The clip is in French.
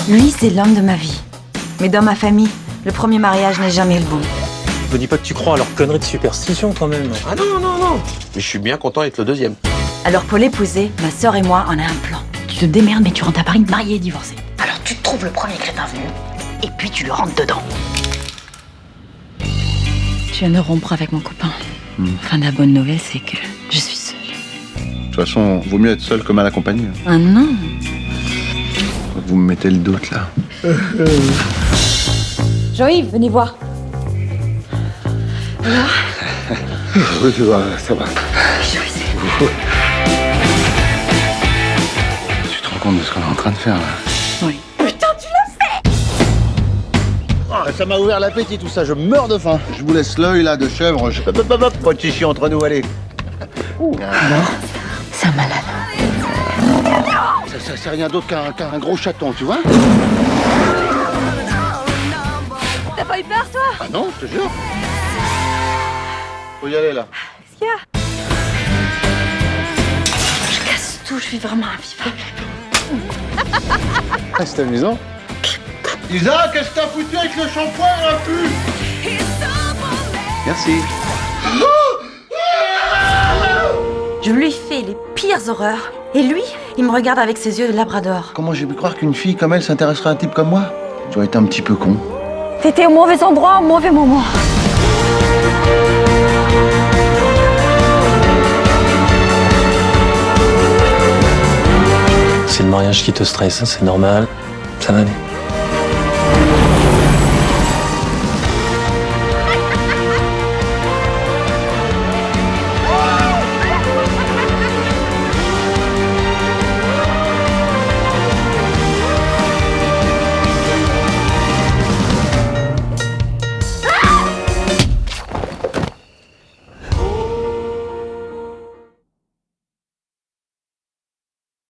Lui, c'est l'homme de ma vie. Mais dans ma famille, le premier mariage n'est jamais le bon. Me dis pas que tu crois à leur connerie de superstition quand même. Ah non, non, non. Mais je suis bien content d'être le deuxième. Alors pour l'épouser, ma sœur et moi, on a un plan. Tu te démerdes, mais tu rentres à Paris marié et divorcé. Alors tu trouves le premier crétin venu, et puis tu le rentres dedans. Je viens de rompre avec mon copain. Enfin, la bonne nouvelle, c'est que je suis seule. De toute façon, vaut mieux être seul que mal accompagné. Ah non. Vous me mettez le doute, là. Jean-Yves, venez voir. Alors Oui, ça va. Je sais. Tu te rends compte de ce qu'on est en train de faire, là? Oui. Putain, tu l'as fait! Ça m'a ouvert l'appétit, tout ça. Je meurs de faim. Je vous laisse l'œil, là, de chèvre. Pas de chichi entre nous, allez. C'est un malade. Ça c'est rien d'autre qu'un gros chaton, tu vois? T'as pas eu peur, toi? Ah non, je te jure. Faut y aller, là. Qu'est-ce qu'il y a? Je casse tout, je suis vraiment invivable. Ah, c'est amusant. Isa, qu'est-ce que t'as foutu avec le shampoing, là, pu? Merci. Je lui fais les pires horreurs. Et lui, il me regarde avec ses yeux de labrador. Comment j'ai pu croire qu'une fille comme elle s'intéresserait à un type comme moi? Tu dois être un petit peu con. T'étais au mauvais endroit, au mauvais moment. C'est le mariage qui te stresse, c'est normal. Ça va aller.